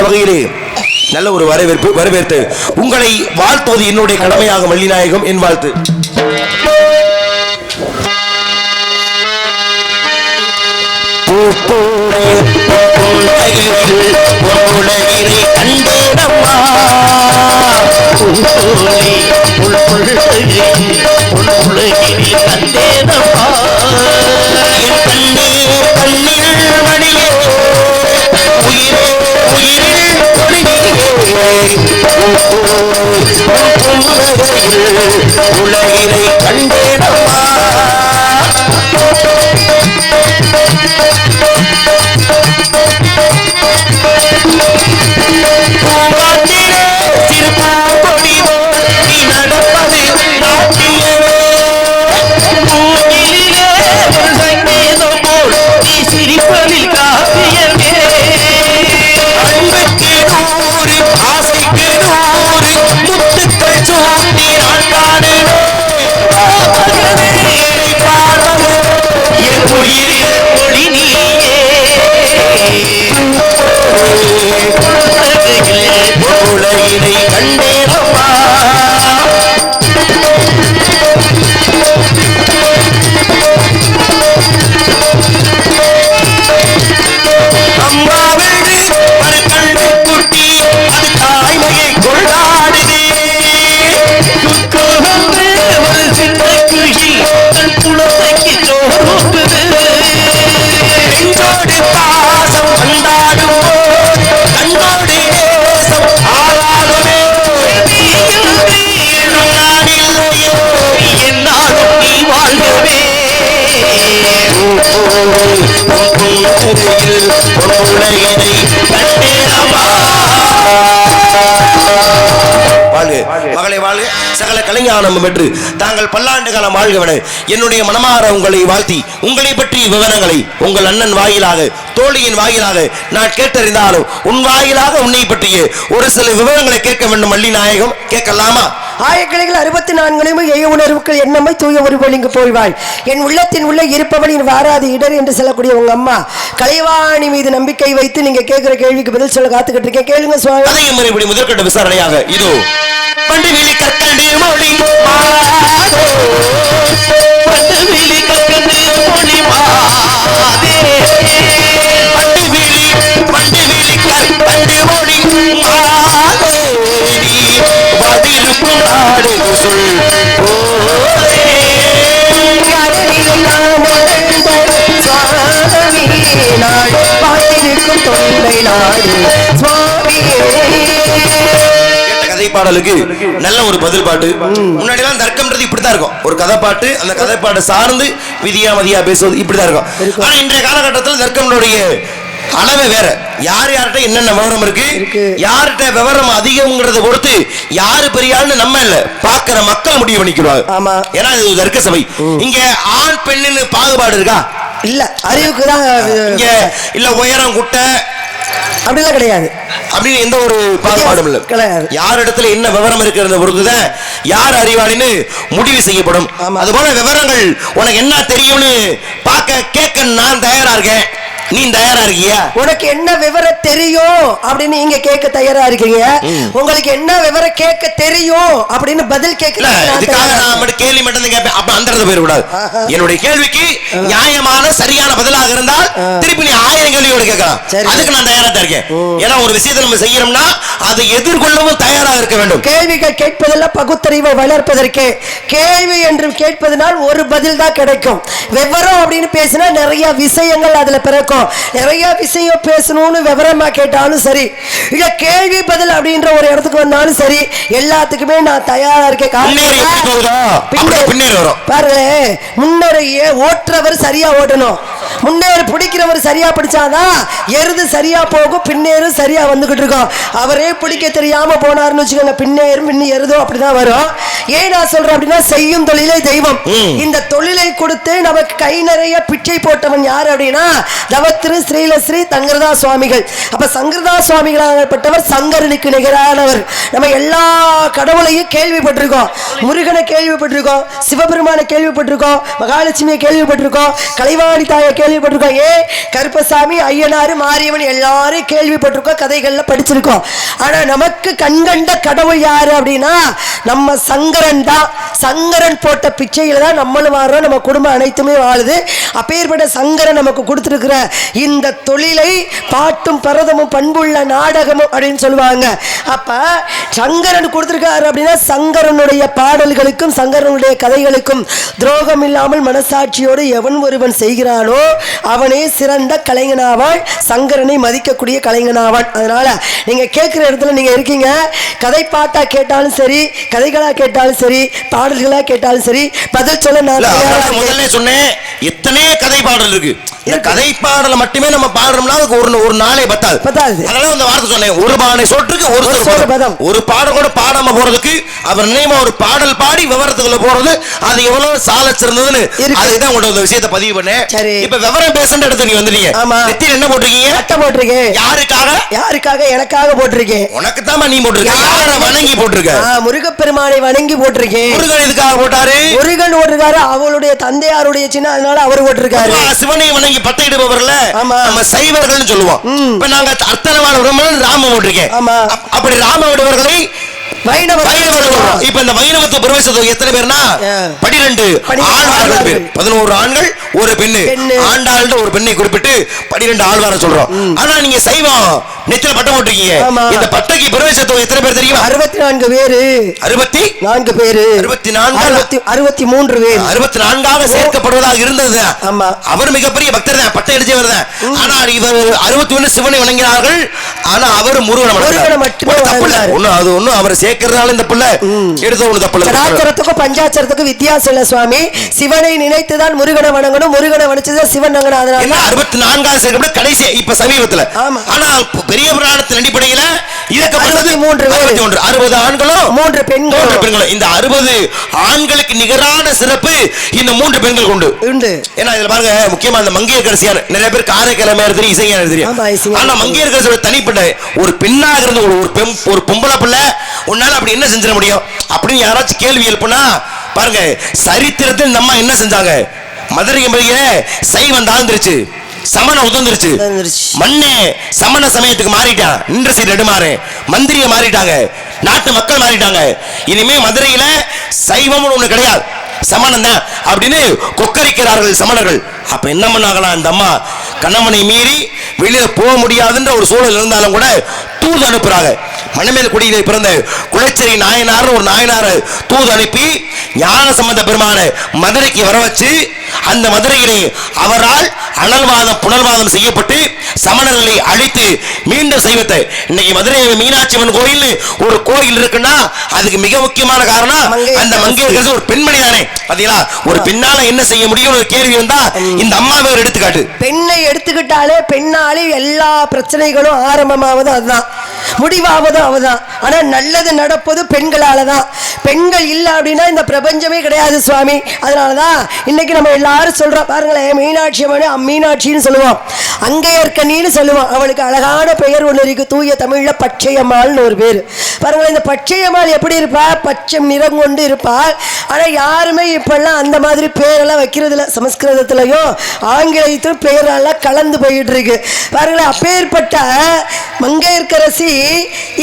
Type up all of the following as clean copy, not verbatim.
வகையிலே நல்ல ஒரு வரவேற்று உங்களை வாழ்த்துவது என்னுடைய கடமையாக மல்லிநாயகம் என் வாழ்த்து. கண்டேனம்மா உலகினை கண்டேனம்மா மகளை வாழ்க சகல கலைஞானம் பெற்று தாங்கள் பல்லாண்டு காலம் வாழ்கவன என்னுடைய மனமாற உங்களை வாழ்த்தி உங்களை பற்றிய விவரங்களை உங்கள் அண்ணன் வாயிலாக தோழியின் வாயிலாக நான் கேட்டறிந்தாலும் உன் வாயிலாக உன்னை பற்றிய ஒரு சில விவரங்களை கேட்க வேண்டும் மல்லிநாயகம். கேட்கலாமா? ஆயக்கிளைகள் 64 எய்ய உணர்வுகள் என்னம்மை தூய ஒருவள் இங்கு போய்வாள் என் உள்ளத்தின் உள்ள இருப்பவளின் வாராது இடர் என்று சொல்லக்கூடிய உங்க அம்மா கலைவாணி மீது நம்பிக்கை வைத்து நீங்க கேட்கிற கேள்விக்கு பதில் சொல்ல காத்துக்கிட்டு இருக்கேன். கேளுங்க சுவாமி. அதையும் மறுபடி முதற்கட்ட விசாரணையாக இதோ பண்டுவிழி கற்கண்டு மொழி பண்டுவிழி கற்கண்டு மொழி பண்டுவிழி கற்கண்டு மொழி பதிலுக்கும் நாடு சொல் பார்த்திருக்கும் தொண்டை நாடு சுவாமி. பாடலுக்கு நல்ல ஒரு பதில் பாட்டு. முன்னாடி எல்லாம் தர்க்கம்ன்றது இப்படித்தான் இருக்கும். ஒரு கதை பாட்டு, அந்த கதை பாட்டு சார்ந்து விதியா மதியா பேசுவது இப்படிதான் இருக்கும். ஆனா இன்றைய காலகட்டத்தில் தர்க்கம்னுடைய அளவு வேற. யார்கிட்ட என்னென்ன விவரம் இருக்கு, யார்கிட்ட விவரம் அதிகம்ங்கிறத பொறுத்து யாரு பெரியாள்னு நம்ம இல்ல பாக்குற மக்கள் முடிவு பண்ணிக்கிறாங்க. ஏன்னா இது தர்க்க சபை. இங்க ஆண் பெண்ணுன்னு பாகுபாடு இருக்கா? இல்ல. அறிவுக்கு தான் இங்க இல்ல உயரம் குட்டை அப்படிலாம் கிடையாது. அப்படின்னு எந்த ஒரு பாகுபாடும் இல்லை. யாரிடத்துல என்ன விவரம் இருக்கிறத பொறுத்துதான் யார் அறிவாளின்னு முடிவு செய்யப்படும். அதுபோல விவரங்கள் உனக்கு என்ன தெரியும்னு பார்க்க கேட்க நான் தயாரா இருக்கேன். நீ தயாரா இருக்கியா? உனக்கு என்ன விவரம் தெரியும் அப்படின்னு நீங்க கேட்க தயாரா இருக்கீங்க. உங்களுக்கு என்ன விவரம் கேட்க தெரியும் அப்படின்னு பதில் கேட்கல. இதுக்காக நான் மட்டும் கேள்வி மட்டும் கேட்பேன். அப்ப அந்த இடத்துல போயிடக்கூடாது. என்னுடைய கேள்விக்கு நியாயமான சரியான பதிலாக இருந்தால் திருப்பி நீ 1000 கேள்வியோட கேட்கலாம். அதுக்கு நான் தயாரா தான் இருக்கேன். ஏன்னா ஒரு விஷயத்தை நம்ம செய்யறோம்னா அதை எதிர்கொள்ளவும் தயாராக இருக்க வேண்டும். கேள்விகள் கேட்பதெல்லாம் பகுத்தறிவை வளர்ப்பதற்கு. கேள்வி என்று கேட்பதனால் ஒரு பதில் தான் கிடைக்கும். விவரம் அப்படின்னு பேசினா நிறைய விஷயங்கள் அதுல பிறக்கும். நிறைய விஷயம் பேசணும்னு விவரமா கேட்டாலும் சரி, இல்ல கேள்வி பதில் அப்படின்ற ஒரு இடத்துக்கு வந்தாலும் சரி, எல்லாத்துக்குமே நான் தயாரா இருக்கேன். பாருங்க, முன்னரையே ஓட்டுறவர் சரியா ஓட்டணும். முன்னேறு பிடிக்கிறவர் சரியா பிடிச்சாதான் எருது சரியா போகும், பின்னேறும் சரியா வந்துகிட்டு இருக்கோம். அவரே பிடிக்க தெரியாம போனாருன்னு வச்சுக்கோங்க, பின்னேறும் பின்னி எருதோ அப்படிதான் வரும். ஏன் நான் சொல்றேன் அப்படின்னா, செய்யும் தொழிலே தெய்வம். இந்த தொழிலை கொடுத்து நமக்கு கை நிறைய பிச்சை போட்டவன் யார் அப்படின்னா தவத்திரு ஸ்ரீலஸ்ரீ சங்கரதா சுவாமிகள். அப்ப சங்கரதா சுவாமிகளாகப்பட்டவர் சங்கரனுக்கு நிகரானவர். நம்ம எல்லா கடவுளையும் கேள்விப்பட்டிருக்கோம். முருகனை கேள்விப்பட்டிருக்கோம், சிவபெருமானை கேள்விப்பட்டிருக்கோம், மகாலட்சுமியை கேள்விப்பட்டிருக்கோம், கலைவாணி தாயை கேள்விப்பட்டிருக்கோம். கருப்பசாமி, ஐயனாரு, மாரியம்மன் எல்லாரும் கேள்விப்பட்டிருக்கோம், கதைகள்ல படிச்சிருக்கோம். ஆனா நமக்கு கண்கண்ட கடவுள் யாரு அப்படின்னா நம்ம சங்கரன் தான். சங்கரன் போட்ட பிச்சையில தான் நம்மளும் வாழ்றோம், நம்ம குடும்பம் அனைத்துமே வாழுது. அப்பேற்பட்ட சங்கரன் நமக்கு கொடுத்திருக்கிற இந்த தொழிலை பாட்டும் பரதமும் பண்புள்ள நாடகமும் அப்படின்னு சொல்லுவாங்க. அப்ப சங்கரன் கொடுத்திருக்காரு அப்படின்னா சங்கரனுடைய பாடல்களுக்கும் சங்கரனுடைய கதைகளுக்கும் துரோகம் இல்லாமல் மனசாட்சியோடு எவன் ஒருவன் செய்கிறானோ அவனே சிறந்த கலைஞனாவான், சங்கரனை மதிக்கக்கூடிய கலைஞனாவான். அதனால நீங்க கேட்கிற இடத்துல நீங்க இருக்கீங்க, கதை பாட்டா கேட்டாலும் சரி, கதைகளா கேட்டாலும் சரி, பாடல்களா கேட்டாலும் சரி, பதில் சொல்ல நான் முதல்ல சொன்னேன். எத்தனை கதை பாடல் இருக்கு. இந்த கதை பாடல மட்டுமே நம்ம பாடுறோம்னா ஒரு நாளே பத்தாது. அதனால அந்த வார்த்தை சொன்னேன், ஒரு பானை சோற்றுக்கு ஒரு சோறு பதம். ஒரு பாடம் கூட பாடாம போறதுக்கு அவர் நினைமா ஒரு பாடல் பாடி விவரத்துக்குள்ள போறது அது எவ்வளவு சால சிறந்ததுன்னு அதுதான் உங்களோட விஷயத்தை பதிவு பண்ணேன். இப்ப விவரம் பேசுற இடத்துல நீ வந்துட்டீங்க. நெத்தியில என்ன போட்டிருக்கீங்க? அட்டை போட்டிருக்கேன். யாருக்காக? யாருக்காக? எனக்காக போட்டிருக்கேன். உனக்கு தான் நீ போட்டிருக்க. யாரை வணங்கி போட்டிருக்க? முருகப்பெருமானை வணங்கி போட்டிருக்கேன். முருகன் எதுக்காக போட்டாரு? முருகன் போட்டிருக்காரு அவளுடைய தந்தையாருடைய சின்ன, அதனால அவர் போட்டிருக்காரு. சிவனை வணங்கி பட்டையிடுபவர்ல நம்ம சைவர்கள் சொல்லுவோம். இப்ப நாங்க அர்த்தனவான ராம போட்டிருக்கேன். அப்படி ராம விடுவர்களை இப்ப இந்த வைணவத்து பிரவேசம் எத்தனை பேர்னா 12 ஆழ்வார்கள் பேர். 11 ஆண்கள் ஒரு பெண்ணு. ஆண்டாள் ஒரு பெண்ணை குறிப்பிட்டு 12 ஆழ்வார சொல்றோம். ஆனா நீங்க சைவம் நெத்தில பட்டம் போட்டிருக்கீங்க. இந்த பட்டைக்கு பிரவேசத்துவம் எத்தனை பேர் தெரியுமா? 64 பேரு. 64 பேரு. 63 பேர். 64ஆக சேர்க்கப்படுவதாக இருந்தது. அவர் மிகப்பெரிய பக்தர் தான், பட்டை அடிச்சவர் தான். ஆனா இவர் 61 சிவனை வணங்கினார்கள். ஆனா அவர் முருகனை மட்டுமே அது ஒண்ணும் அவர் சேர்க்கிறதால இந்த புள்ள எடுத்த ஒண்ணு தப்பு. சராச்சரத்துக்கும் பஞ்சாச்சரத்துக்கும் வித்தியாசம் இல்ல சுவாமி. சிவனை நினைத்துதான் முருகனை வணங்கணும், முருகனை வணங்குதான் சிவன் வணங்கணும். அதனால 64ஆவது சேர்க்கப்பட்ட கடைசி இப்ப சமீபத்துல. ஆனா பெரிய புராணத்தின் அடிப்படையில இதுக்கு 60 ஆண்களும் 3 பெண்களும். இந்த 60 ஆண்களுக்கு நிகரான சிறப்பு இந்த 3 பெண்கள் கொண்டு உண்டு. ஏன்னா இதுல பாருங்க, முக்கியமா இந்த மங்கையர்கரசியார் நிறைய பேர் காரைக்கிழமை தெரியும், இசைஞர் தெரியும். ஆனா மங்கையர்கரசியோட தனிப்பட்ட ஒரு பெண்ணாக இருந்து ஒரு பொம்பளை பிள்ளை உன்னால அப்படி என்ன செஞ்சிட முடியும் அப்படின்னு யாராச்சும் கேள்வி எழுப்புனா பாருங்க, சரித்திரத்தில் இந்த அம்மா என்ன செஞ்சாங்க? மதுரை மொழியில சைவம் தாழ்ந்துருச்சு, சமண உதந்துருச்சு, மண்ணே சமண சமயத்துக்கு மாறிட்டான், நின்ற சீர் நெடுமாறு மந்திரிய மாறிட்டாங்க, நாட்டு மக்கள் மாறிட்டாங்க. இனிமே மதுரையில சைவம்னு ஒண்ணு கிடையாது, சமணம் தான் அப்படின்னு கொக்கரிக்கிறார்கள் சமணர்கள். அப்ப என்ன பண்ணாங்களாம், இந்த அம்மா கணவனை மீறி வெளியில போக முடியாதுன்ற ஒரு சூழல் இருந்தாலும் கூட தூது அனுப்புறாங்க. மணமேல் குடியில பிறந்த குலச்சேரி நாயனார் ஒரு நாயனார தூது அனுப்பி ஞான சம்பந்த பெருமான மதுரைக்கு வர வச்சு அந்த மதுரையிலே அவரால் அனல்வாதம் புனல்வாதம் செய்யப்பட்டு சமணர்களை அழைத்து மீண்டும் சைவத்தை. இன்னைக்கு மதுரை மீனாட்சி அம்மன் கோயில் ஒரு கோயில் இருக்குன்னா அதுக்கு மிக முக்கியமான காரணம் அந்த மங்கையர்கள் ஒரு பெண்மணி தானே. பாத்தீங்களா, ஒரு பெண்ணால என்ன செய்ய முடியும் ஒரு கேள்வி வந்தா இந்த அம்மாவை ஒரு எடுத்துக்காட்டு. பெண்ணை எடுத்துக்கிட்டாலே பெண்ணாலே எல்லா பிரச்சனைகளும் ஆரம்பமாவது அதுதான், முடிவாவது அவதான். ஆனா நல்லது நடப்பது பெண்களால தான். பெண்கள் இல்ல அப்படின்னா இந்த பிரபஞ்சமே கிடையாது சுவாமி. அதனாலதான் இன்னைக்கு நம்ம எல்லாரும் சொல்றோம் பாருங்களேன், மீனாட்சி அம்மன் மீனாட்சின்னு சொல்லுவோம், அங்கையர்கனின்னு சொல்லுவோம். அவளுக்கு அழகான பெயர் ஒன்று இருக்கு, தூய தமிழ்ல பச்சையம்மாள்னு ஒரு பேர். பாருங்களேன், இந்த பச்சையம்மாள் எப்படி இருப்பா? பச்சை நிறம் கொண்டு இருப்பாள். ஆனா யாருமே இப்பெல்லாம் அந்த மாதிரி பேரெல்லாம் வைக்கிறது இல்லை. சமஸ்கிருதத்திலையும் ஆங்கிலத்திலும் பேரெல்லாம் கலந்து போயிட்டு இருக்கு. பாருங்களேன், அப்பேற்பட்ட மங்கையர்க்கரசி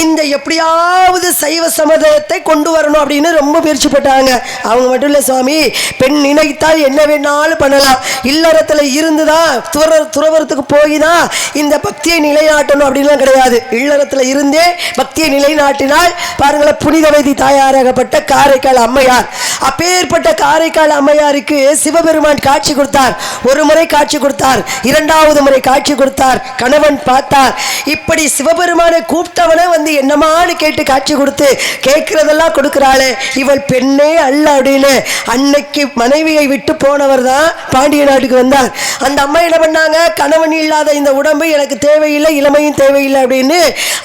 இந்த எப்படியாவது சைவ சமுதாயத்தை கொண்டு வரணும் அப்படின்னு ரொம்ப முயற்சி பட்டாங்க. அவங்க மட்டும் இல்ல சுவாமி, பெண் நினைத்தால் என்ன வேணாலும் பண்ணலாம். இல்லறத்துல இருந்துதான் துறவரத்துக்கு போய் தான் இந்த பக்தியை நிலைநாட்டணும் அப்படின்லாம் கிடையாது. இல்லறத்துல இருந்தே பக்தியை நிலைநாட்டினால் பாருங்களேன், புனிதவதி தாயாராகப்பட்ட காரைக்கால் அம்மையார். அப்பேற்பட்ட காரைக்கால் அம்மையாருக்கு சிவபெருமான் காட்சி கொடுத்தார். ஒரு முறை காட்சி கொடுத்தார், 2வது முறை காட்சி கொடுத்தார், கணவன் பார்த்தார். இப்படி சிவபெருமானை கூப்பிட்டவனே வந்து என்னமான்னு கேட்டு காட்சி கொடுத்து கேட்கிறதெல்லாம் கொடுக்கிறாளே இவள் பெண்ணே அல்ல அப்படின்னு அன்னைக்கு மனைவியை விட்டு போனவர் தான் பாண்டிய நாட்டுக்கு வந்தார். அந்த அம்மா என்ன பண்ணாங்க, கணவன் இல்லாத இந்த உடம்பு எனக்கு தேவையில்லை, இளமையும் தேவையில்லை அப்படின்னு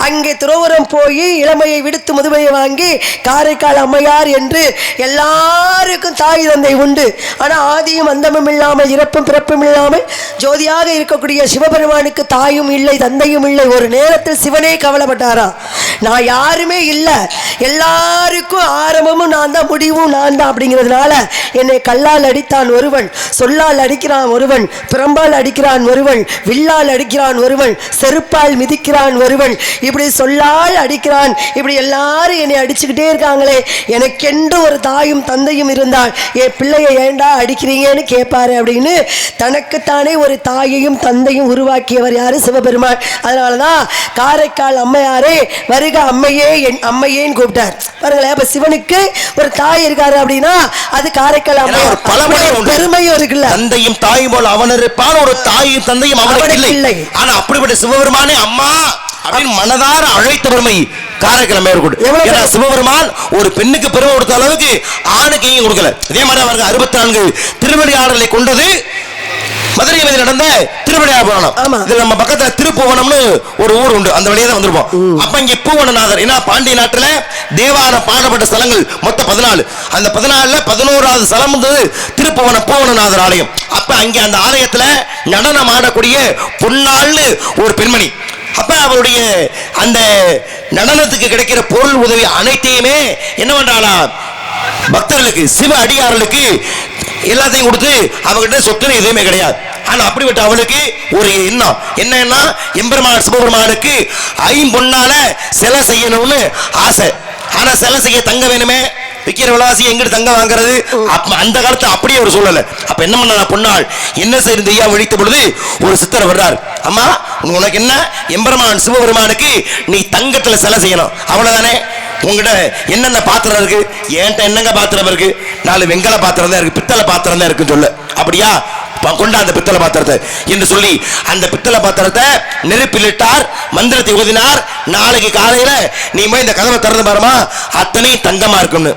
அங்கே துறவரம் போய் இளமையை விடுத்து முதுமையை வாங்கி காரைக்கால் அம்மையார் என்று எல்லாருக்கும் தாய் தந்தை உண்டு. ஆனா ஆதியும் அந்தமும் இல்லாமல் இறப்பும் பிறப்பும் இல்லாமல் ஜோதியாக இருக்கக்கூடிய சிவபெருமானுக்கு தாயும் இல்லை தந்தையும் இல்லை. ஒரு நேரத்தில் சிவனே கவலைப்பட்டாரா, நான் யாருமே இல்லை, எல்லாருக்கும் ஆரம்பமும் நான் தான், முடிவும் நான் தான் அப்படிங்கிறதுனால என்னை கல்லால் அடித்தான் ஒருவன், சொல்லால் அடிக்கிறான் ஒருவன், பிரம்பால் அடிக்கிறான் ஒருவன், வில்லால் அடிக்கிறான் ஒருவன், செருப்பால் மிதிக்கிறான் ஒருவன், இப்படி சொல்லால் அடிக்கிறான். இப்படி எல்லாரும் என்னை அடிச்சுக்கிட்டே இருக்காங்களே, எனக்கென்று ஒரு தாயும் தந்தையும் இருந்தால் என் பிள்ளையை ஏண்டா அடிக்கிறீங்கன்னு கேட்பாரு அப்படின்னு தனக்குத்தானே ஒரு தாயையும் தந்தையும் உருவாக்கியவர் யாரு? சிவபெருமான். அதனாலதான் காரைக்கால் அம்மையாரே வருக அம்மையே என் அம்மையேன்னு கூப்பிட்டார். பாருங்களேன், அப்ப சிவனுக்கு ஒரு தாய் இருக்காரு அப்படின்னா அது காரைக்கால் அம்மையார். பெருமையும் இருக்குல்ல, தந்தையும் தாயும் போல அவன் இருப்பான், ஒரு தாயும் தந்தையும் அவனுக்கு இல்லை. ஆனா அப்படிப்பட்ட சிவபெருமானே அம்மா அப்படின்னு மனதார அழைத்த பெருமை காரைக்கிழமை ஏற்படும். சிவபெருமான் ஒரு பெண்ணுக்கு பெருமை கொடுத்த அளவுக்கு ஆணுக்கு எங்கேயும் கொடுக்கல. இதே மாதிரி அவருக்கு 64 திருவிளையாடலை கொண்டது மதுரை மீது நடந்த திருவிளையாட புராணம். இது நம்ம பக்கத்துல திருப்புவனம்னு ஒரு ஊர் உண்டு, அந்த வழியா தான் வந்திருப்போம். அப்ப இங்க பூவனநாதர், ஏன்னா பாண்டிய நாட்டுல தேவாரம் பாடப்பட்ட ஸ்தலங்கள் மொத்தம் 14. அந்த 14ல 11வது ஸ்தலம் வந்து திருப்புவன பூவனநாதர் ஆலயம். அப்ப அங்க அந்த ஆலயத்துல நடனம் ஆடக்கூடிய பொன்னாள்னு ஒரு பெண்மணி. அப்ப அவருடைய அந்த நடனத்துக்கு கிடைக்கிற பொருள் உதவி அனைத்தையுமே என்ன பண்றாளா, பக்தர்களுக்கு சிவ அடியார்களுக்கு எல்லாத்தையும் கொடுத்து அவகிட்ட சொத்துன்னு எதுவுமே கிடையாது. ஆனா அப்படிப்பட்ட அவளுக்கு ஒரு எண்ணம் என்னன்னா, எம்பெருமான் சிவபெருமானுக்கு ஐம்பொன்னால சிலை செய்யணும்னு ஆசை. ஆனா சிலை செய்ய தங்க வேணுமே, விக்கிற விலாசி எங்கிட்டு தங்க வாங்குறது? அந்த காலத்துல அப்படியே ஒரு சூழல். அப்ப என்ன பண்ண பொன்னாள் என்ன செய்ய விழித்த பொழுது ஒரு சித்தர் வர்றார். அம்மா உனக்கு என்ன, எம்பெருமான் சிவபெருமானுக்கு நீ தங்கத்துல சிலை செய்யணும், அவ்வளவுதானே. உங்ககிட்ட என்னென்ன பாத்திரம் இருக்கு? என்கிட்ட என்னங்க பாத்திரம் இருக்கு? 4 வெங்கல பாத்திரம் தான் இருக்கு, பித்தளை பாத்திரம் தான் இருக்குன்னு சொல்லு. அப்படியா, கொண்டா அந்த பித்தளை பாத்திரத்தை என்று சொல்லி அந்த பித்தளை பாத்திரத்தை நெருப்பிலிட்டார், மந்திரத்தை ஊதினார். நாளைக்கு காலையில நீ போய் இந்த கதவை திறந்து பாருமா, அத்தனை தங்கமா இருக்கும்னு.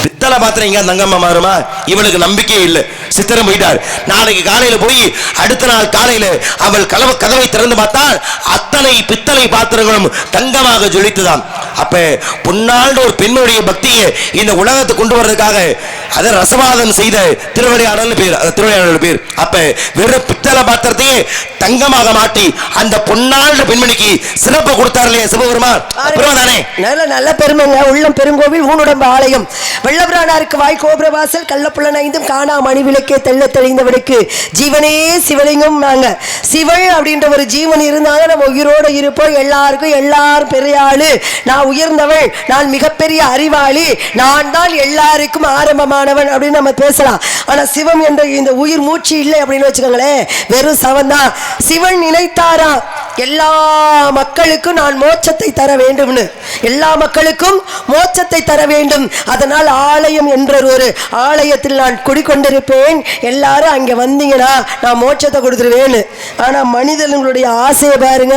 பித்தளை பாத்திரம் இங்க தங்கமா மாறுமா? இவளுக்கு நம்பிக்கையே இல்லை. சித்திரம் போயிட்டார். நாளைக்கு காலையில போய் அடுத்த நாள் காலையில அவள் கதவை திறந்து பார்த்தால் அத்தனை பித்தளை பாத்திரங்களும் தங்கமாக ஜொலித்துதான். அப்ப பொன்னாள் ஒரு பெண்ணுடைய பக்தியை இந்த உலகத்தை கொண்டு வர்றதுக்காக அதை ரசவாதம் செய்த திருவிளையாடல் பேர், திருவிளையாடல் பேர். அப்ப வெறும் பித்தளை பாத்திரத்தையே தங்கமாக மாட்டி அந்த பொன்னாள் பெண்மணிக்கு சிறப்பு கொடுத்தார் இல்லையா சிவபெருமான்? தானே நல்ல நல்ல பெருமைங்க. உள்ளம் பெருங்கோவில் ஊனுடம்பு ஆலயம், வெள்ளபிரானாருக்கு வாய் கோபுரவாசல், கள்ளப்புலன் 5 காணா மணி விளக்கே தெள்ள தெளிந்தவனுக்கு ஜீவனே சிவலிங்கம். நாங்க சிவன் அப்படின்ற ஒரு ஜீவன் இருந்தாங்க நம்ம உயிரோட இருப்போம். எல்லாருக்கும் எல்லாரும் பெரிய ஆளு, நான் உயர்ந்தவள், நான் மிகப்பெரிய அறிவாளி, நான் தான் எல்லாருக்கும் ஆரம்பமானவன் அப்படின்னு நம்ம பேசலாம். ஆனா சிவம் என்ற இந்த உயிர் மூச்சு இல்லை அப்படின்னு வச்சுக்கோங்களேன், வெறும் சவன் தான். சிவன் நினைத்தாரா எல்லா மக்களுக்கும் நான் மோட்சத்தை தர வேண்டும்னு, எல்லா மக்களுக்கும் மோட்சத்தை தர வேண்டும். அதனால் ஆலயம் என்ற ஒரு ஆலயத்தில் நான் குடிக்கொண்டிருப்பேன், எல்லாரும் அங்க வந்தீங்கன்னா நான் மோட்சத்தை கொடுத்துருவேன்னு. ஆனா மனிதர்களுடைய ஆசையை பாருங்க,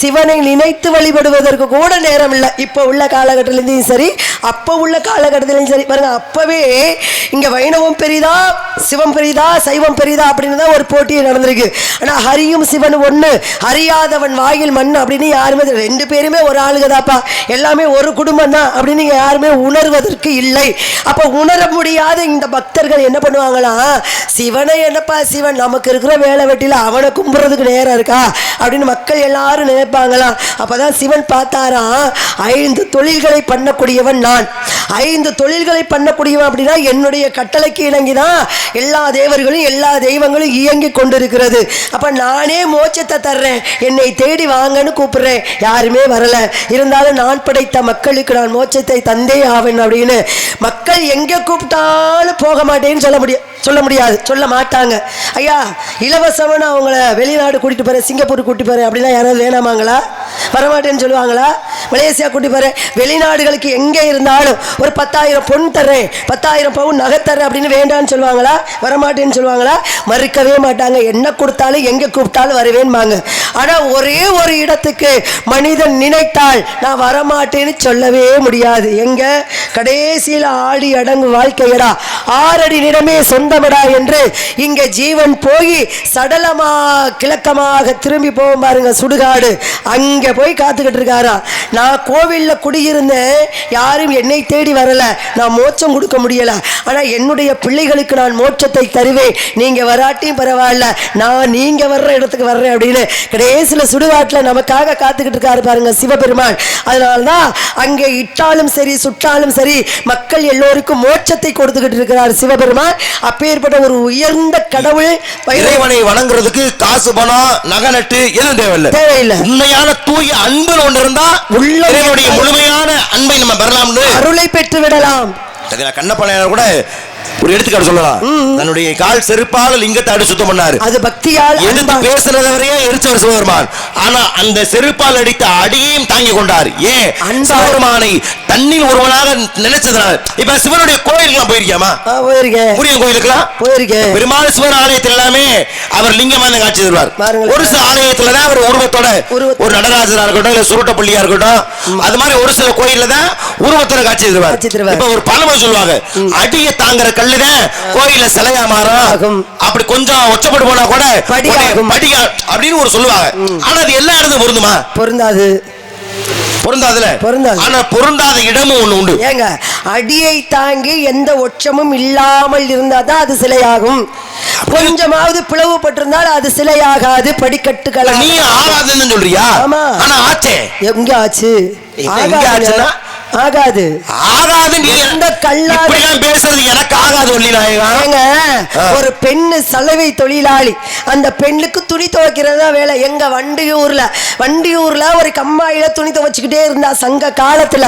சிவனை நினைத்து வழிபடுவதற்கு கூட நேரம் இல்லை. இப்ப உள்ள காலகட்டத்திலையும் சரி, அப்ப உள்ள காலகட்டத்திலையும் சரி பாருங்க. அப்பவே இங்க வைணவம் பெரிதா சிவம் பெரிதா சைவம் பெரிதா அப்படின்னு தான் ஒரு போட்டியே நடந்திருக்கு. ஆனா ஹரியும் சிவன் ஒண்ணு, அறியாதவன் வாயில் மண் அப்படின்னு யாருமே, 2 பேருமே ஒரு ஆளுகதாப்பா, எல்லாமே ஒரு குடும்பம் தான் அப்படின்னு யாருமே உணர்வதற்கு இல்லை. அப்ப உணர முடியாத இந்த பக்தர்கள் என்ன பண்ணுவாங்களா, சிவனை என்னப்பா சிவன், நமக்கு இருக்கிற வேலை வெட்டில அவனை கும்புறதுக்கு நேரம் இருக்கா அப்படின்னு மக்கள் எல்லாரும் நினைப்பாங்களா. அப்பதான் சிவன் பார்த்தாரா, 5 தொழில்களை பண்ணக்கூடியவன் நான், 5 தொழில்களை பண்ணக்கூடியவன் அப்படின்னா என்னுடைய கட்டளைக்கு இணங்கிதான் எல்லா தேவர்களும் எல்லா தெய்வங்களும் இயங்கி கொண்டிருக்கிறது. அப்ப நானே மோட்சத்தை தர்றேன், என்னை தேடி வாங்கன்னு கூப்பிடுறேன், யாருமே வரல, இருந்தாலும் நான் படைத்த மக்களுக்கு நான் மோட்சத்தை தந்தே ஆவேன் அப்படின்னு. மக்கள் எங்க கூப்பிட்டாலும் போக மாட்டேன்னு சொல்ல முடியாது, சொல்ல மாட்டாங்க. ஐயா இலவசமான அவங்கள வெளிநாடு கூட்டிட்டு போறேன், சிங்கப்பூர் கூட்டிட்டு போறேன் அப்படின்னா யாராவது வேணாமாங்களா? வரமாட்டேன்னு சொல்லுவாங்களா? மலேசியா கூட்டி போறேன், வெளிநாடுகளுக்கு எங்கே இருந்தாலும் ஒரு 10,000 பொன் தர்றேன், 10,000 பவுன் நகை தர்றேன் அப்படின்னு வேண்டான்னு சொல்லுவாங்களா? வரமாட்டேன்னு சொல்லுவாங்களா? மறுக்கவே மாட்டாங்க. என்ன கொடுத்தாலும் எங்க கூப்பிட்டாலும் வருவேன்பாங்க. ஆனா ஒரே ஒரு இடத்துக்கு மனிதன் நினைத்தால் நான் வரமாட்டேன்னு சொல்லவே முடியாது. எங்க கடைசியில் ஆடி அடங்கு வாழ்க்கையடா, 6 அடி நிலமே சொந்தமடா என்று இங்க ஜீவன் போய் சடலமா கிழக்கமாக திரும்பி போகும் பாருங்க, சுடுகாடு, அங்க போய் காத்துக்கிட்டு இருக்காரா. நான் கோவில்ல குடியிருந்தேன், யாரும் என்னை தேடி வரல, நான் மோட்சம் கொடுக்க முடியல. ஆனா என்னுடைய பிள்ளைகளுக்கு நான் மோட்சத்தை தருவேன், நீங்க வராட்டியும் பரவாயில்ல, நான் நீங்க வர்ற இடத்துக்கு வர்றேன் அப்படின்னு கடைசியில சுடுகாட்டுல நமக்காக காத்துக்கிட்டு இருக்காரு பாருங்க சிவபெருமான். அதனால்தான் அங்கே இட்டாலும் சரி சுட்டாலும் சரி மக்கள் எல்லோருக்கும் மோட்சத்தை கொடுத்துக்கிட்டு இருக்கிறார் சிவபெருமான். அப்பேற்பட்ட ஒரு உயர்ந்த கடவுள். இறைவனை வணங்குறதுக்கு காசு பணம் நகை நட்டு எதுவும் தேவையில்லை. உண்மையான தூய அன்பு ஒன்று இருந்தா உள்ளவனுடைய முழுமையான அன்பை நம்ம பெறலாம்னு அருளை பெற்று விடலாம். கண்ணப்பனையார் கூட ஒரு எடுத்துக்காட்டு சொல்லலாம். தன்னுடைய கால் செருப்பால லிங்கத்தை அடி சுத்தம் பண்ணாரு. அது பக்தியால் எடுத்து பேசுறதவரையே எரிச்சவர் சிவபெருமான். ஆனா அந்த செருப்பால் அடித்த அடியையும் தாங்கி கொண்டார். ஏன்? சிவபெருமானை தண்ணில் ஒருவனாக நினைச்சதுனால. இப்ப சிவனுடைய கோயிலுக்கு போயிருக்கியாமா? போயிருக்கேன். முருகன் கோயிலுக்குலாம் போயிருக்கேன். பெருமாள் சிவன் ஆலயத்தில் எல்லாமே அவர் லிங்கமா காட்சி தருவார். ஒரு சில ஆலயத்துல தான் அவர் உருவத்தோட, ஒரு நடராஜனா இருக்கட்டும், இல்ல சுருட்டப்பள்ளியா இருக்கட்டும், அது மாதிரி ஒரு சில கோயில்ல தான் உருவத்தோட காட்சி தருவார். இப்ப ஒரு பழமொழி சொல்லுவாங்க, அடிய தாங்குற கல்லுதான் கோயில சிலையா மாறும், அப்படி கொஞ்சம் ஒச்சப்பட்டு போனா கூட படியா அப்படின்னு ஒரு சொல்லுவாங்க. ஆனா அது எல்லா இடத்தும் பொருந்துமா? பொருந்தாதுல. ஆனா பொருந்தாத இடமும் ஒண்ணு உண்டு. ஏங்க, அடியை தாங்கி எந்த ஒற்றமும் இல்லாமல் இருந்தாதான் அது சிலையாகும். கொஞ்சமாவது பிளவுபட்டிருந்தால் அது சிலையாகாது, படிக்கட்டுகள். நீ ஆகாதுன்னு சொல்றியா? ஆனா ஆச்சே. எங்க ஆச்சு? ஆகாது. நீ எந்த கல்லாதான் பேசுறது எனக்கு ஆகாது. ஒரு பெண்ணு சலவை தொழிலாளி, அந்த பெண்ணுக்கு துணி துவைக்கிறதா வேலை. எங்க வண்டியூர்ல ஒரு கம்மாயில துணி துவைச்சுக்கிட்டே இருந்தா சங்க காலத்துல.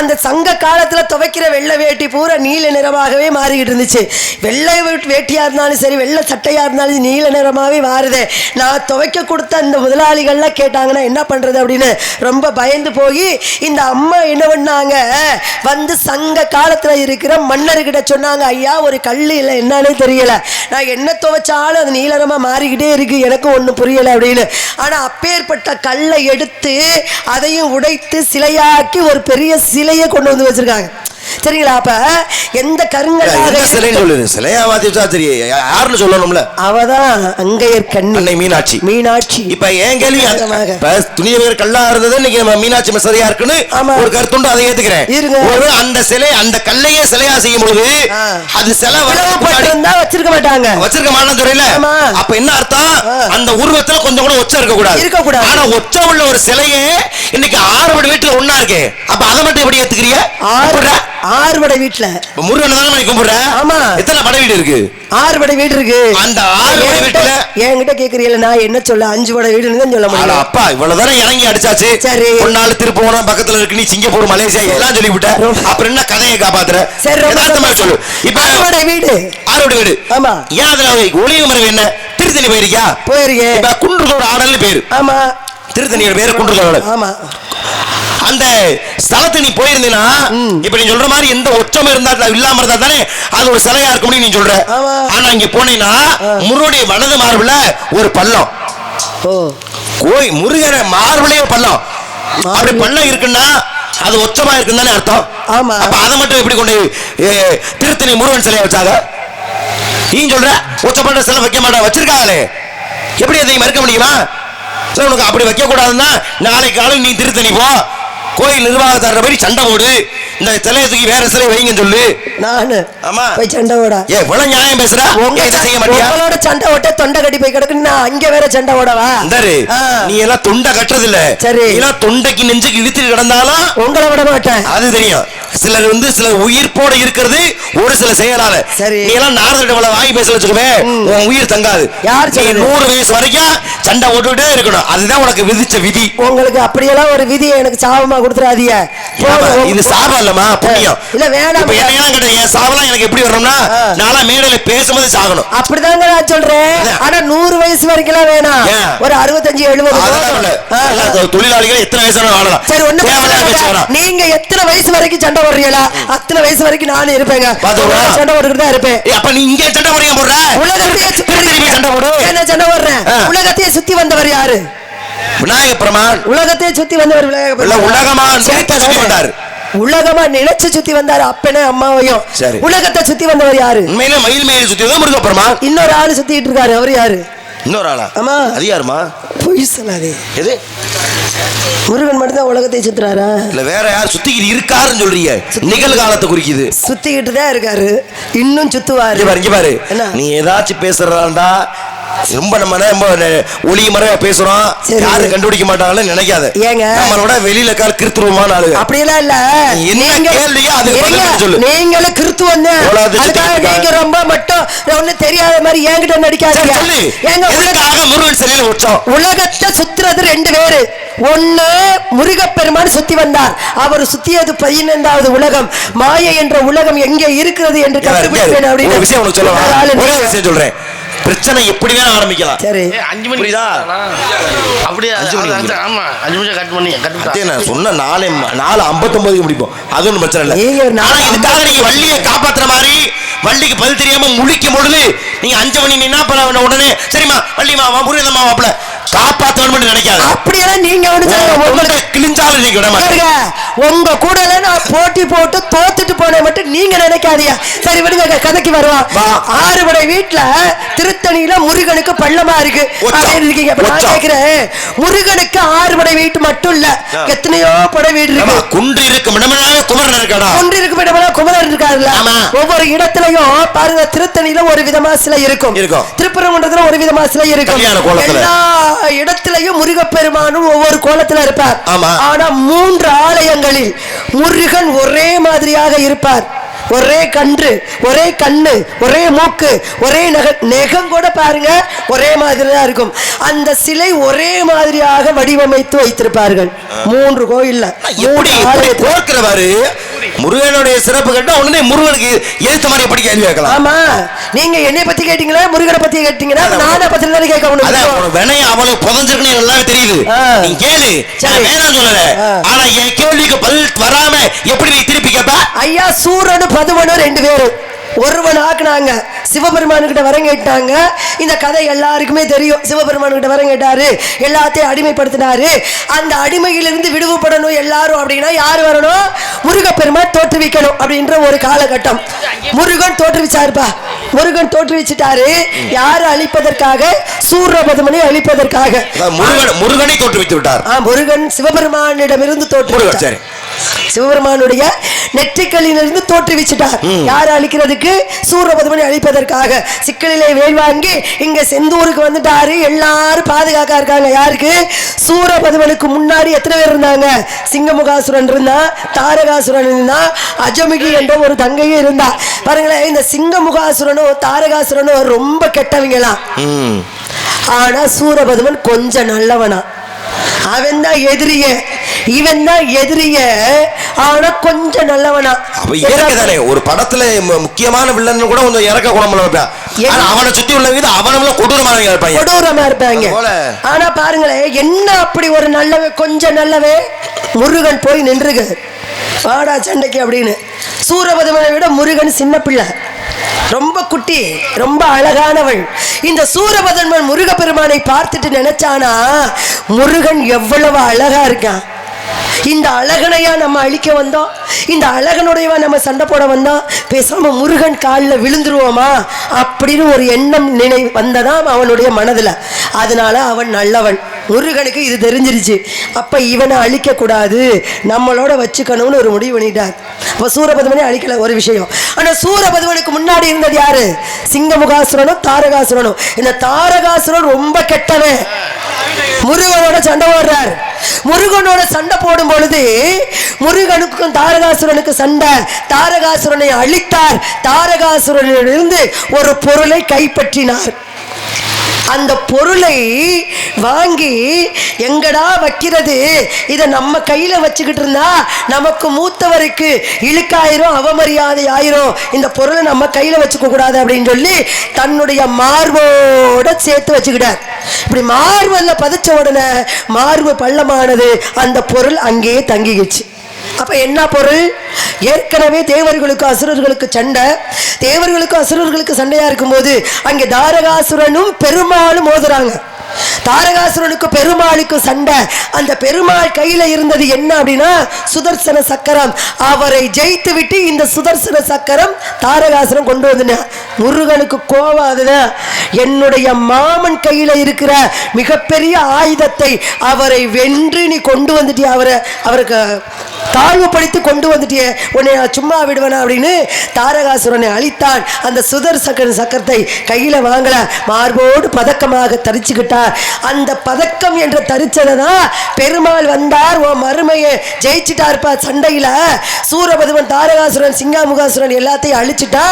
அந்த சங்க காலத்துல துவைக்கிற வெள்ளை வேட்டி பூரா நீல நிறமாகவே மாறிக்கிட்டு இருந்துச்சு. வெள்ளை வேட்டியா இருந்தாலும் சரி, வெள்ளை சட்டையா இருந்தாலும் நீல நிறமாவே மாறுதே. நான் துவைக்க கொடுத்த அந்த முதலாளிகள்லாம் கேட்டாங்கன்னா என்ன பண்றது அப்படின்னு ரொம்ப பயந்து போய் இந்த அம்மா என்ன பண்ணாங்க, வந்து சங்க காலத்துல இருக்கிற மன்னர்கிட்ட சொன்னாங்க, ஐயா ஒரு கல்லு இல்லை, என்னன்னு தெரியல, நான் என்ன துவைச்சாலும் அது நீலரமா மாறிக்கிட்டே இருக்கு, எனக்கு ஒண்ணு புரியல அப்படின்னு. ஆனா அப்பேற்பட்ட கல்லை எடுத்து அதையும் உடைத்து சிலையாக்கி ஒரு பெரிய சிலையை கொண்டு வந்து வச்சிருக்காங்க. சரிங்களா? அப்ப எந்த கருங்கல்லாக யாருன்னு சொல்லணும்ல, அவதான் அங்கையர் கண்ணி மீனாட்சி. இப்ப ஏன் கேள்வி, துணியவர் கல்லா இருந்தது, இன்னைக்கு நம்ம மீனாட்சி சரியா இருக்குன்னு ஒரு கருத்துண்டு, அதை ஏத்துக்கிறேன். அந்த சிலை, அந்த கல்லையே சிலையா செய்யும் பொழுது அது சிலை வச்சிருக்க மாட்டாங்க, வச்சிருக்க மாட்டாங்க துறையில. அப்ப என்ன அர்த்தம்? அந்த உருவத்துல கொஞ்சம் கூட ஒச்சம் இருக்க கூடாது. ஆனா ஒச்சம் உள்ள ஒரு சிலையே இன்னைக்கு 6 வீட்டுல ஒண்ணா இருக்கு. அப்ப அதை மட்டும் எப்படி ஏத்துக்கிறீங்க? 6 படை வீட்டுல முருகன் தான் கும்பிடுற. ஆமா, எத்தனை படை வீடு இருக்கு? 6 படை வீடு இருக்கு. அந்த 6 படை வீட்டுல என்கிட்ட கேக்குறீங்களா? நான் என்ன சொல்ல, 5 படை வீடுன்னு தான் சொல்ல முடியும். அப்பா இவ்வளவுதானே இறங்கி அடிச்சாச்சு. சரி, ஒரு நாள் திருப்போணம் பக்கத்துல இருக்கு, நீ சிங்கப்பூர் மலேசியா எல்லாம் சொல்லிவிட்ட. அப்புறம் என்ன கதையை காப்பாத்துற? சரி, சொல்லு. இப்ப 6 படை வீடு. ஆமா, ஏன் அதுல ஒளிவு மரம் என்ன? திருத்தணி போயிருக்கேன். இப்ப குன்றுதோட ஆடல்னு பேரு. ஆமா, திருத்தணியோட பேரு குன்றுதோட. ஆமா, அந்த ஸ்தலத்தை நீ போயிருந்தீனா, இப்ப நீ சொல்ற மாதிரி எந்த ஒற்றமும் இருந்தா இல்லாம இருந்தா தானே அது ஒரு சிலையா இருக்க முடியும் நீ சொல்ற. ஆனா இங்க போனீங்கன்னா முருகனுடைய வலது மார்புல ஒரு பள்ளம், முருகன மார்புலயே பள்ளம். அப்படி பள்ளம் இருக்குன்னா அது ஒற்றமா இருக்குன்னு தானே அர்த்தம். அப்ப அதை மட்டும் எப்படி கொண்டு திருத்தணி முருகன் சிலையை வச்சாங்க? நீ சொல்ற ஒற்றப்பட்ட சிலை வைக்க மாட்டா, வச்சிருக்காங்களே, எப்படி அதை மறுக்க முடியுமா? உனக்கு அப்படி வைக்க கூடாதுன்னா நாளைக்கு காலையில் நீ திருத்தணி போ, கோயில் நிர்வாகத்தார மாதிரி சண்டை போடு, இந்த சிலையத்துக்கு வேற சிலை வைங்கன்னு சொல்லு. நானு ஆமா போய் சண்டை ஓட. இவ்வளவு நியாயம் பேசுற, செய்ய மாட்டியா? உங்களோட சண்டை ஓட்ட தொண்டை கட்டி போய் கிடக்குன்னு அங்க வேற சண்டை ஓடவா? நீ எல்லாம் தொண்டை கட்டுறது இல்ல. சரி, எல்லாம் தொண்டைக்கு நெஞ்சுக்கு இழுத்துட்டு கிடந்தாலும் உங்களை விட மாட்டேன், அது தெரியும். சிலர் சிலர் உயிர்ப்போட இருக்கிறது ஒரு சில செயலால. சரி, நீ எல்லாம் நாரதிட்ட வாங்கி பேச வச்சுக்கவே உன் உயிர் தங்காது. யார் 100 வயசு வரைக்கும் சண்டை ஓட்டுக்கிட்டே இருக்கணும், அதுதான் உனக்கு விதிச்ச விதி. உங்களுக்கு அப்படியெல்லாம் ஒரு விதியை எனக்கு சாபமா கொடுத்துறாதீங்க. இது சாபம் இல்லமா, புண்ணியம் இல்ல. வேணாம், என் சாபம் எனக்கு எப்படி வரணும்னா, நாளா மேடையில பேசும்போது சாகணும். அப்படிதாங்க நான் சொல்றேன். ஆனா 100 வயசு வரைக்கும் வேணாம், ஒரு 65-70. தொழிலாளிகள் எத்தனை வயசு வாழலாம். சரி, ஒண்ணு, நீங்க எத்தனை வயசு வரைக்கும் சண்டை போடுறீங்களா அத்தனை வயசு வரைக்கும் நானும் இருப்பேங்க, சண்டை போட்டுக்கிட்டு தான் இருப்பேன். அப்ப நீ இங்க சண்டை போடுற, உலகத்தையே சண்டை போடு. என்ன சண்டை போடுறேன்? உலகத்தையே சுத்தி வந்தவர் யாரு? விநாயக பெருமான். உலகத்தையே சுத்தி வந்தவர் உலகமா சுத்தி வந்தார். உலகமா நினைச்சு சுத்தி வந்தாரு, அப்பனே அம்மாவையும். உலகத்தை சுத்தி வந்தவர் யாரு? உண்மையில மயில் மேல சுத்தி வந்தவர் முருக பெருமான். இன்னொரு ஆளு சுத்திட்டு இருக்காரு, அவர் யாரு? இன்னொரு ஆளா? ஆமா, அது யாருமா? பொய் சொல்லாதே. எது முருகன் மட்டும்தான் உலகத்தை சுத்துறாரா? இல்ல வேற யார் சுத்திக்கிட்டு இருக்காருன்னு சொல்றீங்க? நிகழ்காலத்தை குறிக்குது. சுத்திக்கிட்டு தான் இருக்காரு, இன்னும் சுத்துவாரு. இங்க பாரு, என்ன? நீ ஏதாச்சும் பேசுறாண்டா ரொம்ப நம்ம ரொம்ப ஒளி மறைவா பேசுறோம், யாரும் கண்டுபிடிக்க மாட்டாங்கன்னு நினைக்காத. ஏங்க நம்மளோட வெளியில கால் கிருத்துவமான ஆளுங்க அப்படியெல்லாம் இல்ல. என்ன கேள்வியோ அதுக்கு பதில் சொல்லு. நீங்களும் கிருத்துவம் தான், அதுக்காக நீங்க ரொம்ப மட்டும் ஒண்ணு தெரியாத மாதிரி என்கிட்ட நடிக்காதீங்க. ஏங்க உலகாக முருகன் சிலையில வச்சோம். உலகத்தை சுத்துறது ரெண்டு பேரு. ஒண்ணு முருகப்பெருமான் சுத்தி வந்தார், அவர் சுத்தியது 15வது உலகம். மாயை என்ற உலகம் எங்கே இருக்கிறது என்று கண்டுபிடிப்பேன் அப்படின்னு விஷயம் உனக்கு சொல்லுவேன். சொல்றேன், பிரச்சனை எப்படி வேணா ஆரம்பிக்கலாம். சரி 5 மணி புரியுதா? அப்படியே 5 மணி. ஆமா 5 நிமிஷம் கட் பண்ணி கட் நான் சொன்ன 4:59 முடிப்போம். அது ஒன்றும் பிரச்சனை இல்லை. ஆனா இதுக்காக நீங்க வள்ளியை காப்பாத்துற மாதிரி வள்ளிக்கு பதில் தெரியாம முழிக்கும் பொழுது நீங்க 5 மணி நின்னா உடனே சரிம்மா வள்ளிமா முருகன் மாப்பிள்ள காப்பாத்தணும் நினைக்காது. அப்படியெல்லாம் நீங்க கிழிஞ்சாலும் நீங்க விட மாட்டீங்க. உங்க கூட நான் போட்டி போட்டு தோத்துட்டு போனேன் மட்டும் நீங்க நினைக்காதீங்க. சரி விடுங்க, கதைக்கு வருவான். ஆறுபடை வீட்டுல திருத்தணியில முருகனுக்கு பள்ளமா இருக்கு இருக்கீங்க. நான் கேட்கிறேன், முருகனுக்கு 6 படை வீட்டு மட்டும் இல்ல, எத்தனையோ படை வீடு இருக்கு. குன்று இருக்கு குமரன் இருக்கா? குன்று இருக்கு குமரன் இருக்காருல்ல. ஒவ்வொரு இடத்துலயும் பாருங்க, திருத்தணியில ஒரு விதமா சிலை இருக்கும், திருப்பரங்குன்றத்துல ஒரு விதமா சிலை இருக்கும். எல்லா இடத்திலையும் முருகப்பெருமானும் ஒவ்வொரு கோலத்துல இருப்பார். ஆனா 3 ஆலயங்களில் முருகன் ஒரே மாதிரியாக இருப்பார். ஒரே கன்று, ஒரே கண்ணு, ஒரே மூக்கு, ஒரே நெகம் கூட பாருங்க ஒரே மாதிரி தான் இருக்கும். அந்த சிலை ஒரே மாதிரியாக வடிவமைத்து வைத்திருப்பார்கள் 3 கோயில்ல. முருகனுடைய சிறப்பு கேட்டா உடனே முருகனுக்கு ஏத்த மாதிரி எப்படி கேள்வி கேட்கலாம்? ஆமா, நீங்க என்னை பத்தி கேட்டீங்களா முருகனை பத்தி கேட்டீங்கன்னா நானே பத்தி தானே கேட்க முடியும். வினைய அவளுக்கு புதஞ்சிருக்குன்னு எல்லாமே தெரியுது. நீ கேளு, வேணாம் சொல்லல. ஆனா என் கேள்விக்கு பதில் வராம எப்படி நீ திருப்பி கேட்ப? ஐயா, சூரனு பதுமனு 2 பேரும் ஒருவன் ஆக்குனாங்க. சிவபெருமானு கிட்ட வரம் கேட்டாங்க. இந்த கதை எல்லாருக்குமே தெரியும். சிவபெருமானு கிட்ட வரம் கேட்டாரு, எல்லாத்தையும் அடிமைப்படுத்தினாரு. அந்த அடிமையிலிருந்து விடுவிப்படணும் எல்லாரும் அப்படின்னா யாரு வரணும்? முருகப்பெருமான் தோற்றுவிக்கணும் அப்படின்ற ஒரு காலகட்டம். முருகன் தோற்றுவிச்சாருப்பா. முருகன் தோற்றுவிச்சிட்டாரு. யாரு அழிப்பதற்காக? சூரபதுமனை அழிப்பதற்காக முருகனை தோற்றுவித்து விட்டார். முருகன் சிவபெருமானிடமிருந்து தோற்றுவிச்சார். சிவபெருமானுடைய நெற்றிக்கல்லிலிருந்து தோற்றுவிச்சிட்டார். யார் அழிக்கிறதுக்கு? சூரபதுமனை அழிப்பதற்காக. சிக்கலிலே வேல் வாங்கி இங்க செந்தூருக்கு வந்துட்டாரு. எல்லாரும் பாதுகாக்க இருக்காங்க. யாருக்கு? சூரபதுமனுக்கு முன்னாடி எத்தனை பேர் இருந்தாங்க? சிங்கமுகாசுரன் இருந்தா, தாரகாசுரன் இருந்தா, அஜமுகி என்ற ஒரு தங்கையும் இருந்தா. பாருங்களேன், இந்த சிங்கமுகாசுரனும் தாரகாசுரனும் ரொம்ப கெட்டவங்களாம். ஆனா சூரபதுமன் கொஞ்சம் நல்லவனா. அவன் தான் எதிரிய, இவன் தான் எதிரிய, ஆனா கொஞ்சம் நல்லவனா. ஒரு படத்துல முக்கியமான வில்லன் கூட கொஞ்சம் இறக்க குணம், அவனை சுத்தி உள்ள வீடு அவனும் கொடூரமா இருப்பாங்க. ஆனா பாருங்களேன், என்ன அப்படி ஒரு நல்லவே, கொஞ்சம் நல்லவே முருகன் போய் நின்றுக வாடா சண்டைக்கு அப்படின்னு. சூரபதுமனை விட முருகன் சின்ன பிள்ளை, ரொம்ப குட்டி, ரொம்ப அழகானவள். இந்த சூரபதுமன் முருகப்பெருமானை பார்த்துட்டு நினைச்சானா, முருகன் எவ்வளவு அழகா இருக்கான், இந்த அழகனையா நம்ம அழிக்க வந்தோம், இந்த அழகனுடையவா நம்ம சண்டை போட வந்தோம், பேசாம முருகன் காலில் விழுந்துருவோமா அப்படின்னு ஒரு எண்ணம் நினைவு வந்ததாம் அவனுடைய மனதுல. அதனால அவன் நல்லவன். முருகனுக்கு இது தெரிஞ்சிருச்சு. அப்ப இவனை அழிக்க கூடாது, நம்மளோட வச்சுக்கணும்னு ஒரு முடிவு பண்ணிட்டார். அப்ப சூரபதுமனை அழிக்கல ஒரு விஷயம். ஆனா சூரபதுமனுக்கு முன்னாடி இருந்தது யாரு? சிங்கமுகாசுரனும் தாரகாசுரனும். இந்த தாரகாசுரன் ரொம்ப கெட்டவன். முருகனோட சண்டை போடுறார். முருகனோட சண்டை போடும் பொழுது முருகனுக்கும் தாரகாசுரனுக்கு சண்டை. தாரகாசுரனை அழித்தார். தாரகாசுரனிலிருந்து ஒரு பொருளை கைப்பற்றினார். அந்த பொருளை வாங்கி எங்கடா வைக்கிறது, இதை நம்ம கையில வச்சுக்கிட்டு இருந்தா நமக்கு மூத்தவருக்கு இழுக்காயிரும், அவமரியாதை ஆயிரும், இந்த பொருளை நம்ம கையில வச்சுக்க கூடாது அப்படின்னு சொல்லி தன்னுடைய மார்போட சேர்த்து வச்சுக்கிட்டார். இப்படி மார்பல்ல பதிச்ச உடனே மார்பு பள்ளமானது, அந்த பொருள் அங்கேயே தங்கிடுச்சு. அப்ப என்ன பொருள்? ஏற்கனவே தேவர்களுக்கு அசுரர்களுக்கு சண்டை. தேவர்களுக்கு அசுரர்களுக்கு சண்டையா இருக்கும் போது அங்கே தாரகாசுரனும் பெருமாளும் மோதுறாங்க. தாரகாசுரனுக்கு பெருமாளுக்கு சண்டை. அந்த பெருமாள் கையில இருந்தது என்ன அப்படின்னா சுதர்சன சக்கரம். அவரை ஜெயித்து விட்டு இந்த சுதர்சன சக்கரம் தாரகாசுரன் கொண்டு வந்தான். முருகனுக்கு கோபம் அதுதான். என்னுடைய மாமன் கையில இருக்கிற மிகப்பெரிய ஆயுதத்தை அவரை வென்று நீ கொண்டு வந்துட்டிய, அவருக்கு தாழ்வுபடுத்தி கொண்டு வந்துட்டிய, உன்னை சும்மா விடுவனா அப்படின்னு தாரகாசுரனை அழித்தான். அந்த சுதர்சன சக்கரத்தை கையில வாங்கல, மார்போடு பதக்கமாக தரிச்சுக்கிட்டார். அந்த பதக்கம் என்ற தரிச்சதான் பெருமாள் வந்தார், ஓ மருமையை ஜெயிச்சுட்டார்ப்பா சண்டையில. சூரபதுமன் தாரகாசுரன் சிங்காமுகாசுரன் எல்லாத்தையும் அழிச்சுட்டா,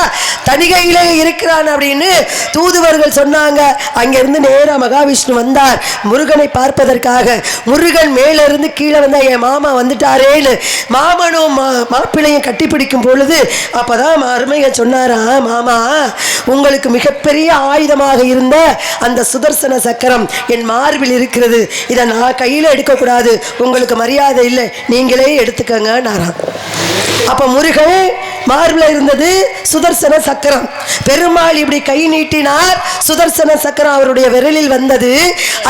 தணிகையிலே இருக்கிறான் அப்படின்னு தூதுவர்கள் சொன்னாங்க. அங்கிருந்து நேரா மகாவிஷ்ணு வந்தார் முருகனை பார்ப்பதற்காக. முருகன் மேல இருந்து கீழே வந்தா என் மாமா வந்துட்டாரேன்னு மாமனும் மாப்பிள்ளையும் கட்டி பிடிக்கும் பொழுது அப்பதான் அருமையை சொன்னாரா, மாமா உங்களுக்கு மிகப்பெரிய ஆயுதமாக இருந்த அந்த சுதர்சன சக்கரம் என் மார்பில் இருக்கிறது, இதை நான் கையில எடுக்கக்கூடாது, உங்களுக்கு மரியாதை இல்லை, நீங்களே எடுத்துக்கங்க நாராம். அப்ப முருகன் மார்பில் இருந்தது சுதர்சன சக்கரம். பெருமாள் இப்படி கை நீட்டினார், சுதர்சன சக்கரம் அவருடைய விரலில் வந்தது.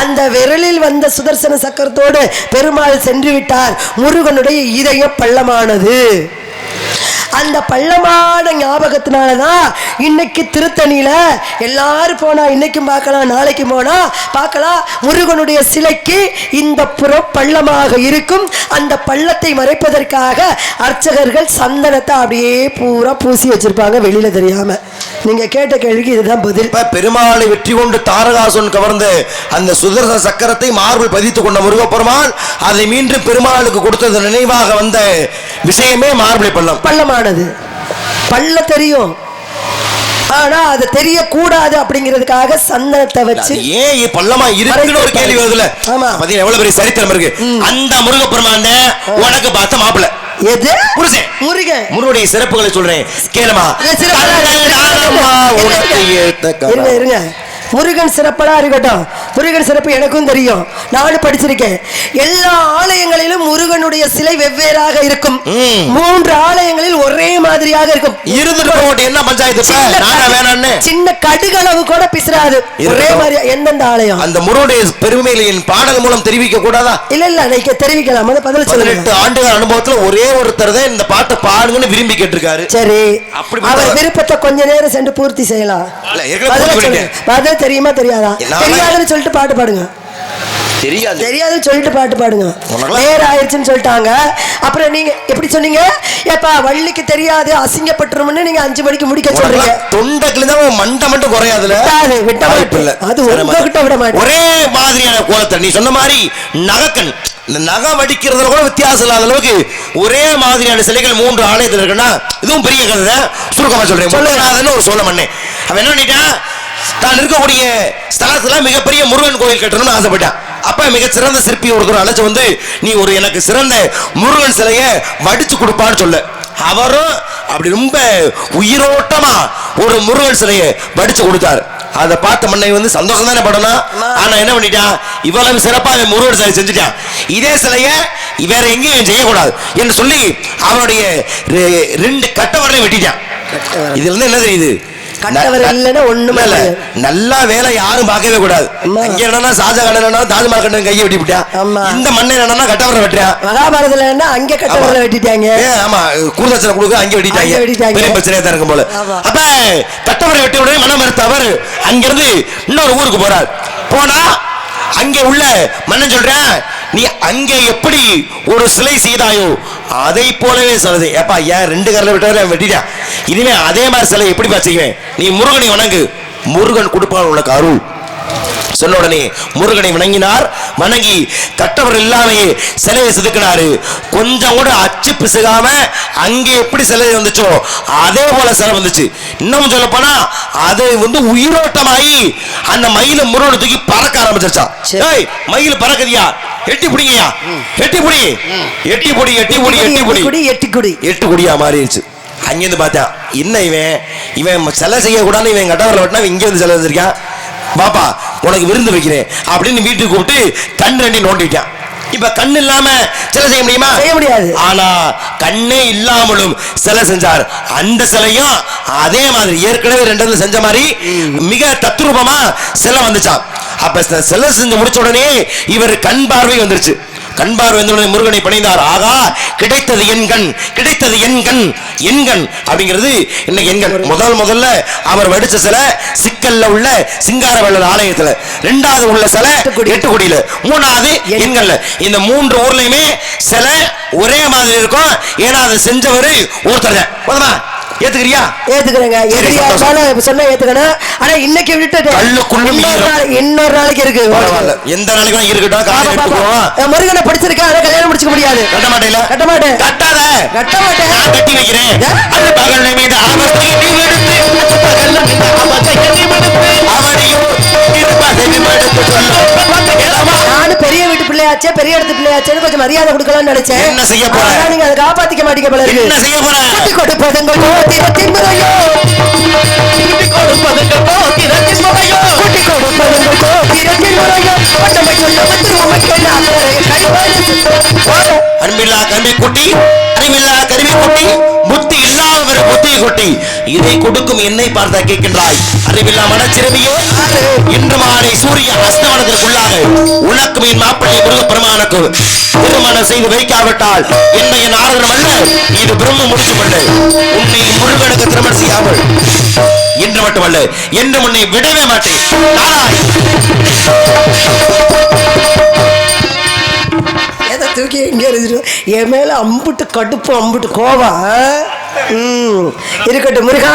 அந்த விரலில் வந்த சுதர்சன சக்கரத்தோடு பெருமாள் சென்று விட்டார். முருகனுடைய இதயம் பள்ளமானது. அந்த பள்ளமான ஞாபகத்தினாலதான் இன்னைக்கு திருத்தணியில எல்லாரும் போனா, இன்னைக்கும் பார்க்கலாம், நாளைக்கு போனா பார்க்கலாம், முருகனுடைய சிலைக்கு இந்த புறம் பள்ளமாக இருக்கும். அந்த பள்ளத்தை மறைப்பதற்காக அர்ச்சகர்கள் சந்தனத்தை அப்படியே பூரா பூசி வச்சிருப்பாங்க, வெளியில தெரியாம. நீங்க கேட்ட கேள்விக்கு இதுதான் பதில். பெருமாளை வெற்றி கொண்டு தாரகாசுரன் கவர்ந்து அந்த சுதர்சன சக்கரத்தை மார்பில் பதித்துக் கொண்ட முருகப்பெருமாள் அதை மீண்டும் பெருமாளுக்கு கொடுத்தது நினைவாக வந்த விஷயமே மார்பிளை பள்ளமானது. பள்ள தெரியும், ஆனா அது தெரியக்கூடாது அப்படிங்கிறதுக்காக சந்தனத்தை வச்சு. ஏன் பள்ளமா இருக்குன்னு ஒரு கேள்வி வருதுல. ஆமா, எவ்வளவு பெரிய சரித்திரம் இருக்கு. அந்த முருகப்பெருமான் உனக்கு பார்த்த மாப்பிள்ளை எது? முருகன். முருகனுடைய சிறப்புகளை சொல்றேன் கேளுமா. இருங்க, முருகன் சிறப்படா இருக்கட்டும். முருகன் சிறப்பு எனக்கும் தெரியும், நானும் படிச்சிருக்கேன். எல்லா ஆலயங்களிலும் முருகனுடைய சிலை வெவ்வேறாக இருக்கும். 3 ஆலயங்களில் ஒரே மாதிரியாக இருக்கும். என்ன பஞ்சாயத்து சின்ன கடுகளவு கூட பிசுறாது, ஒரே மாதிரி. எந்தெந்த ஆலயம் அந்த முருகனுடைய பெருமைகளின் பாடல் மூலம் தெரிவிக்க கூடாதா? இல்ல நீங்க தெரிவிக்கலாம். 18 ஆண்டுகள் அனுபவத்துல ஒரே ஒருத்தர் தான் இந்த பாட்டை பாடுங்கன்னு விரும்பி கேட்டிருக்காரு. சரி, அவர் விருப்பத்தை கொஞ்ச நேரம் சென்று பூர்த்தி செய்யலாம். பதில் தெரியுமா தெரியாதா? தெரியாதுன்னு சொல்லிட்டு பாட்டு பாடுங்க. தெரியாதுன்னு சொல்லிட்டு பாட்டு பாடுங்க. நேரம் ஆயிடுச்சுன்னு சொல்லிட்டாங்க. அப்புறம் நீங்க எப்படி சொன்னீங்க, ஏப்பா வள்ளிக்கு தெரியாது அசிங்கப்பட்டுரும்னு நீங்க 5 மணிக்கு முடிக்க சொல்றீங்க. தொண்டைக்குள்ள தான் மண்டை குறையாதுல விட்ட மாட்டேன். அது உங்ககிட்ட விட மாட்டேன். ஒரே மாதிரியான கோலத்தை நீ சொன்ன மாதிரி நகக்கண், இந்த நகம் வடிக்கிறதுல கூட வித்தியாசம் இல்லாத அளவுக்கு ஒரே மாதிரியான சிலைகள் 3 ஆலயத்தில் இருக்குன்னா இதுவும் பெரிய கதை. சுருக்கமா சொல்றேன். ஒரு சொல்ல மண்ணே அவன் என்ன பண்ணிட்டான், தான் இருக்கக்கூடிய ஸ்தலத்துல மிகப்பெரிய முருகன் கோயில் கட்டணும்னு ஆசைப்பட்டான். அப்ப மிக சிறந்த சிற்பி ஒருத்தர் அழைச்சு வந்து நீ ஒரு எனக்கு சிறந்த முருகன் சிலையை வடிச்சு கொடுப்பான்னு சொல்ல, அவரும் அப்படி ரொம்ப உயிரோட்டமா ஒரு முருகன் சிலையை வடிச்சு கொடுத்தாரு. அதை பார்த்த மண்ணை வந்து சந்தோஷம் தானே படணும். ஆனா என்ன பண்ணிட்டான், இவ்வளவு சிறப்பாக முருகன் சிலை செஞ்சுட்டான், இதே சிலைய வேற எங்கேயும் செய்யக்கூடாது என்று சொல்லி அவனுடைய 2 கட்டவரையும் வெட்டிட்டான். இதுல இருந்து என்ன தெரியுது, நல்லா வேலை யாரும் பார்க்கவே கூடாது. ஷாஜகான் தாஜ்மஹால் கட்ட கையை வெட்டி விட்டான். இந்த மண்ணை என்னன்னா கட்டவரை வெட்டுறான். மகாபாரதத்துல அங்க கட்டவரை வெட்டிட்டாங்க. ஆமா, கூர்தட்சணை கொடுக்க அங்கே வெட்டிட்டாங்க. பெரிய பிரச்சனையா தான் இருக்கும் போல. அப்ப கட்டவரை வெட்டி உடனே மனம் மறுத்த அவர் அங்கிருந்து இன்னொரு ஊருக்கு போறார். போனா அங்கே உள்ள மன்னன் சொல்றேன், நீ அங்கே எப்படி ஒரு சிலை செய்தாயோ அதை போலவே சொல்லுது. ஏப்பா ஏன் 2 கரல விட்டவரை வெட்டிட்டான், இனிமே அதே மாதிரி சிலை எப்படி செய்வேன், நீ முருகனை வணங்கு, முருகன் கொடுப்பான் உனக்கு அருள் சொன்ன உடனே முருகனை வணங்கினார். வணங்கி கட்டவர் இல்லாமையே சிலையை செதுக்கினாரு. கொஞ்சம் கூட அச்சு பிசுகாம அங்கே எப்படி சிலை வந்துச்சோ அதே போல சிலை வந்துச்சு. இன்னும் சொல்ல போனா அது வந்து உயிரோட்டமாயி அந்த மயில முருகனை தூக்கி பறக்க ஆரம்பிச்சிருச்சா. மயில் பறக்குதியா, எட்டி பிடிங்கயா, எட்டி புடி, எட்டி பொடி, எட்டி பொடி, எட்டி பொடி, எட்டு குடியா மாறிடுச்சு. அங்கிருந்து பார்த்தா என்ன இவன் சிலை செய்யக்கூடாது, இவன் கட்டவரில் வெட்டினா இங்கே வந்து சிலை வந்திருக்கான், பாப்பா உனக்கு விருந்து வைக்கிறேன் அப்படின்னு வீட்டுக்கு கூப்பிட்டு கண் 2 நோண்டிட்டான். இப்ப கண் இல்லாம சிலை செய்ய முடியுமா? செய்ய முடியாது. ஆனா கண்ணே இல்லாமலும் சிலை செஞ்சார். அந்த சிலையும் அதே மாதிரி ஏற்கனவே 2 செஞ்ச மாதிரி மிக தத்ரூபமா சிலை வந்துச்சான். அப்ப சிலை செஞ்சு முடிச்ச உடனே இவர் கண் பார்வை வந்துருச்சு. கண் பார்வை வந்த முருகனை பணிந்தார். ஆகா, கிடைத்தது என் கண், கிடைத்தது என் கண், என் கண் அப்படிங்கிறது இன்னைக்கு என் கண். முதல்ல அவர் வடிச்ச சிலை சிக்கல்ல உள்ள சிங்காரவேலர் ஆலயத்துல, 2வது உள்ள சிலை எட்டுக்குடியில, 3வது எண்கள்ல. இந்த 3 ஊர்லயுமே சிலை ஒரே மாதிரி இருக்கும். ஏன்னா அதை செஞ்சவர் ஒருத்தர் தான். போதுமா? ஏத்துக்கிறியா? ஏத்துக்கிறேங்க. எதிரியா இருந்தாலும் சொன்னா ஏத்துக்கணும். ஆனா இன்னைக்கு விட்டுட்டு இன்னொரு நாளைக்கு இருக்கு. எந்த நாளைக்கு இருக்கட்டும். முருகனை படிச்சிருக்கேன், அதை கல்யாணம் முடிச்சுக்க முடியாது. கட்ட மாட்டேன், கட்ட மாட்டேன், கட்டாத, கட்ட மாட்டேன், நான் கட்டி வைக்கிறேன். அந்த பகல் மீது அவனையும் நானும் பெரிய வீட்டு பிள்ளையாச்சே, பெரிய இடத்து பிள்ளையாச்சேன்னு கொஞ்சம் மரியாதை கொடுக்கலாம்னு நினைச்சேன். என்ன செய்ய போற? நீங்க அதை காப்பாத்திக்க மாட்டீங்க போல இருக்கு. என்ன செய்ய போற? குட்டி கொடுப்பதுங்கள் கோத்திரத்தின் முறையோ, குட்டி கொடுப்பதுங்கள் கோத்திரத்தின் முறையோ, குட்டி கொடுப்பதுங்கள் கோத்திரத்தின் முறையோ, பட்டமை சொல்லவத்து உமக்கெல்லாம் அன்பில்லா கல்வி குட்டி, அறிவில்லா கருவி குட்டி, புத்தி இல்லாதவர் புத்தியை குட்டி, இதை கொடுக்கும் என்னை பார்த்தா கேட்கின்றாய். அறிவில்லா மனச்சிறுமியே, இன்று மாலை சூரிய அஸ்தமனத்திற்குள்ளாக உனக்கும் என் மாப்பிள்ளை முருகப்பெருமானுக்கு திருமணம் செய்து வைக்காவிட்டால் என்னை நாரதனம் அல்ல, இது பிரம்ம முடிச்சு கொண்டு உன்னை முருகனுக்கு திருமணம் செய்யாமல் இன்று மட்டுமல்ல என்று உன்னை விடவே மாட்டேன். நாராய் தூக்கி எங்கே என் மேல அம்புட்டு கடுப்பு, அம்புட்டு கோவம் இருக்கட்டும் முருகா.